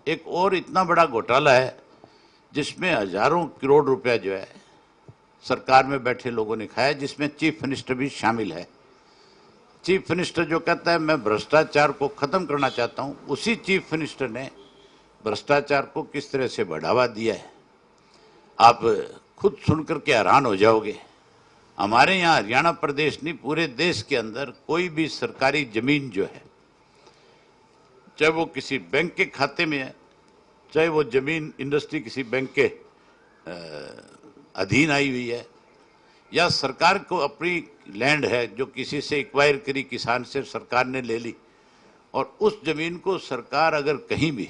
एक और इतना बड़ा घोटाला है जिसमें हजारों करोड़ रुपया जो है सरकार में बैठे लोगों ने खाया, जिसमें चीफ मिनिस्टर भी शामिल है। चीफ मिनिस्टर जो कहता है मैं भ्रष्टाचार को खत्म करना चाहता हूं, उसी चीफ मिनिस्टर ने भ्रष्टाचार को किस तरह से बढ़ावा दिया है आप खुद सुनकर के हैरान हो जाओगे। हमारे यहाँ हरियाणा प्रदेश नहीं, पूरे देश के अंदर कोई भी सरकारी जमीन जो है, चाहे वो किसी बैंक के खाते में है, चाहे वो जमीन इंडस्ट्री किसी बैंक के अधीन आई हुई है, या सरकार को अपनी लैंड है जो किसी से एक्वायर करी, किसान से सरकार ने ले ली, और उस जमीन को सरकार अगर कहीं भी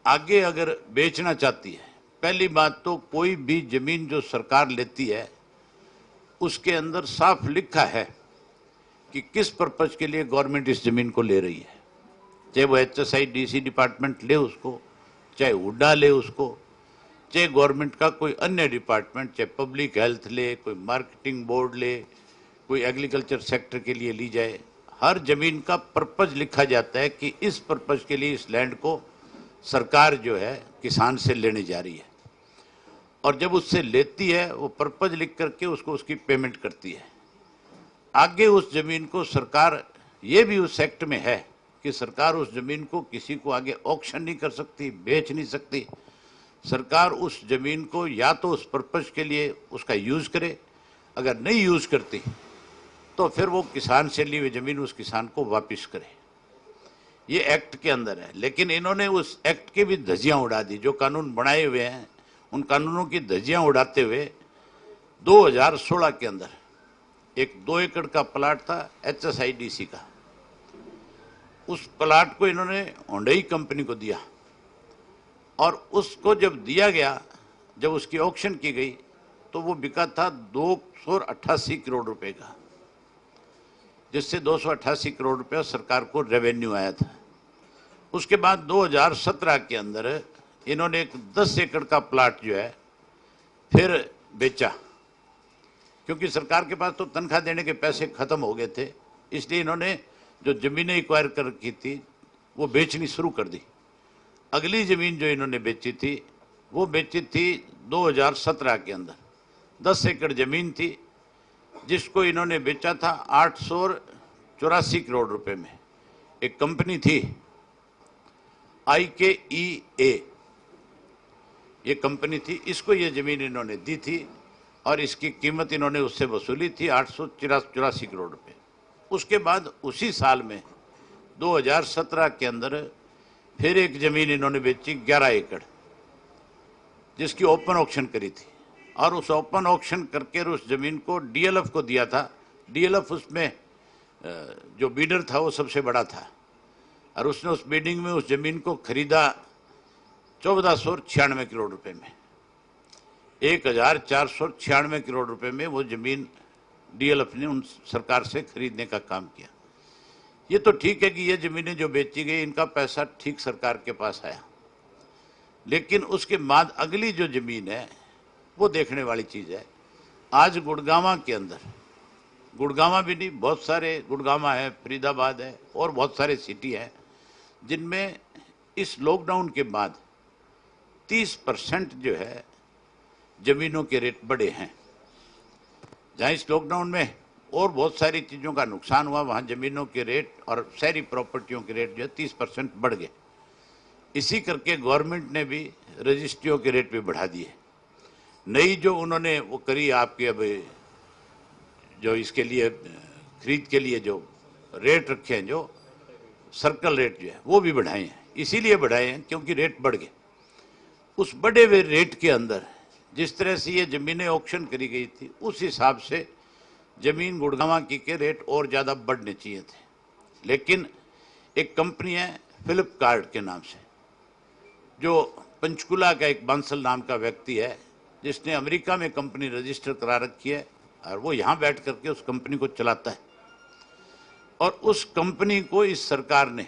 आगे अगर बेचना चाहती है, पहली बात तो कोई भी जमीन जो सरकार लेती है उसके अंदर साफ लिखा है कि किस पर्पज के लिए गवर्नमेंट इस जमीन को ले रही है। चाहे वो HSIDC डिपार्टमेंट ले उसको, चाहे हुड्डा ले उसको, चाहे गवर्नमेंट का कोई अन्य डिपार्टमेंट, चाहे पब्लिक हेल्थ ले, कोई मार्केटिंग बोर्ड ले, कोई एग्रीकल्चर सेक्टर के लिए ली जाए, हर जमीन का पर्पज लिखा जाता है कि इस पर्पज के लिए इस लैंड को सरकार जो है किसान से लेने जा रही है। और जब उससे लेती है वो पर्पज लिख करके उसको उसकी पेमेंट करती है। आगे उस जमीन को सरकार, ये भी उस एक्ट में है कि सरकार उस जमीन को किसी को आगे ऑक्शन नहीं कर सकती, बेच नहीं सकती। सरकार उस जमीन को या तो उस पर्पज के लिए उसका यूज करे, अगर नहीं यूज करती तो फिर वो किसान से ली हुई जमीन उस किसान को वापस करे। ये एक्ट के अंदर है। लेकिन इन्होंने उस एक्ट की भी धज्जियां उड़ा दी। जो कानून बनाए हुए हैं उन कानूनों की धज्जियां उड़ाते हुए 2016 के अंदर एक 2 एकड़ का प्लाट था HSIDC का, उस प्लाट को इन्होंने हुंडई कंपनी को दिया, और उसको जब दिया गया, जब उसकी ऑक्शन की गई तो वो बिका था 288 करोड़ रुपए का, जिससे 288 करोड़ रुपया सरकार को रेवेन्यू आया था। उसके बाद 2017 के अंदर इन्होंने एक 10 एकड़ का प्लाट जो है फिर बेचा, क्योंकि सरकार के पास तो तनख्वाह देने के पैसे खत्म हो गए थे, इसलिए इन्होंने जो जमीनें एक्वायर कर रखी थी वो बेचनी शुरू कर दी। अगली जमीन जो इन्होंने बेची थी वो बेची थी 2017 के अंदर, 10 एकड़ जमीन थी जिसको इन्होंने बेचा था 884 करोड़ रुपए में। एक कंपनी थी IKEA, ये कंपनी थी, इसको ये जमीन इन्होंने दी थी और इसकी कीमत इन्होंने उससे वसूली थी 884 करोड़ रुपए। उसके बाद उसी साल में 2017 के अंदर फिर एक जमीन इन्होंने बेची 11 एकड़, जिसकी ओपन ऑक्शन करी थी, और उस ओपन ऑक्शन करके उस जमीन को DLF को दिया था। DLF उसमें जो बीडर था वो सबसे बड़ा था, और उसने उस बिडिंग में उस जमीन को खरीदा 1496 करोड़ रुपए में। 1496 करोड़ रुपए में वो जमीन DLF ने उन सरकार से खरीदने का काम किया। ये तो ठीक है कि ये जमीनें जो बेची गई इनका पैसा ठीक सरकार के पास आया, लेकिन उसके बाद अगली जो जमीन है वो देखने वाली चीज है। आज गुड़गांवा के अंदर, गुड़गांवा भी नहीं, बहुत सारे, गुड़गांवा है, फरीदाबाद है, और बहुत सारे सिटी है जिनमें इस लॉकडाउन के बाद 30% जो है जमीनों के रेट बढ़े हैं। जहाँ इस लॉकडाउन में और बहुत सारी चीज़ों का नुकसान हुआ, वहाँ जमीनों के रेट और शहरी प्रॉपर्टियों के रेट जो है 30% बढ़ गए। इसी करके गवर्नमेंट ने भी रजिस्ट्रियों के रेट भी बढ़ा दिए। नई जो उन्होंने वो करी आपके, अब जो इसके लिए खरीद के लिए जो रेट रखे हैं, जो सर्कल रेट जो है वो भी बढ़ाए हैं। इसीलिए बढ़ाए हैं क्योंकि रेट बढ़ गए। उस बढ़े हुए रेट के अंदर जिस तरह से ये जमीनें ऑक्शन करी गई थी, उस हिसाब से जमीन गुड़गांवा की के रेट और ज़्यादा बढ़ने चाहिए थे। लेकिन एक कंपनी है फ्लिपकार्ट के नाम से, जो पंचकुला का एक बांसल नाम का व्यक्ति है, जिसने अमेरिका में कंपनी रजिस्टर करा रखी है, और वो यहाँ बैठ करके उस कंपनी को चलाता है। और उस कंपनी को इस सरकार ने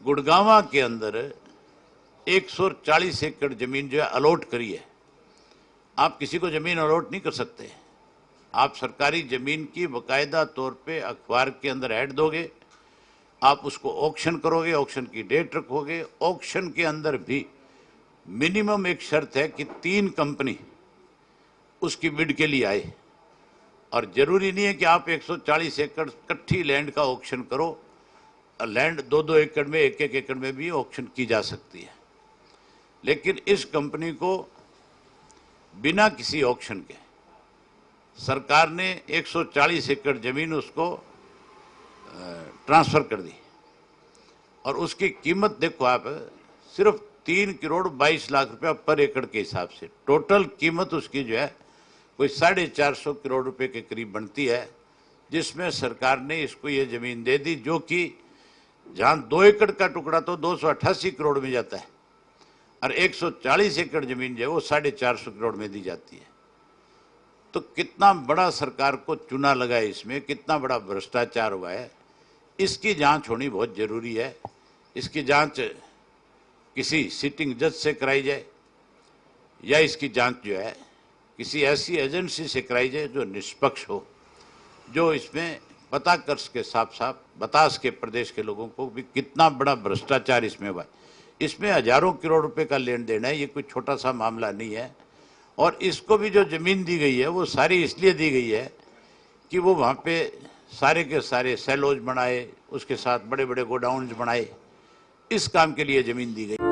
गुड़गांवा के अंदर 140 एकड़ जमीन जो है अलॉट करी है। आप किसी को जमीन अलॉट नहीं कर सकते। आप सरकारी जमीन की बाकायदा तौर पे अखबार के अंदर ऐड दोगे, आप उसको ऑक्शन करोगे, ऑक्शन की डेट रखोगे। ऑक्शन के अंदर भी मिनिमम एक शर्त है कि 3 कंपनी उसकी बिड के लिए आए, और जरूरी नहीं है कि आप 140 एकड़ कट्ठी लैंड का ऑक्शन करो। लैंड 2-2 एकड़ में, 1-1 एकड़ में भी ऑक्शन की जा सकती है। लेकिन इस कंपनी को बिना किसी ऑक्शन के सरकार ने 140 एकड़ जमीन उसको ट्रांसफर कर दी, और उसकी कीमत देखो आप, सिर्फ 3 करोड़ 22 लाख रुपया पर एकड़ के हिसाब से टोटल कीमत उसकी जो है कोई 450 करोड़ रुपए के करीब बनती है, जिसमें सरकार ने इसको ये जमीन दे दी, जो कि जहां 2 एकड़ का टुकड़ा तो 288 करोड़ में जाता है, और 140 एकड़ जमीन जो है वो 450 करोड़ में दी जाती है। तो कितना बड़ा सरकार को चूना लगा है, इसमें कितना बड़ा भ्रष्टाचार हुआ है, इसकी जांच होनी बहुत जरूरी है। इसकी जांच किसी सिटिंग जज से कराई जाए, या इसकी जांच जो है किसी ऐसी एजेंसी से कराई जाए जो निष्पक्ष हो, जो इसमें पता कर सके साफ साफ, बता सके प्रदेश के लोगों को भी कितना बड़ा भ्रष्टाचार इसमें हुआ है। इसमें हजारों करोड़ रुपए का लेन देन है, ये कोई छोटा सा मामला नहीं है। और इसको भी जो जमीन दी गई है वो सारी इसलिए दी गई है कि वो वहाँ पे सारे के सारे सेलोज बनाए, उसके साथ बड़े बड़े गोडाउन्स बनाए, इस काम के लिए जमीन दी गई।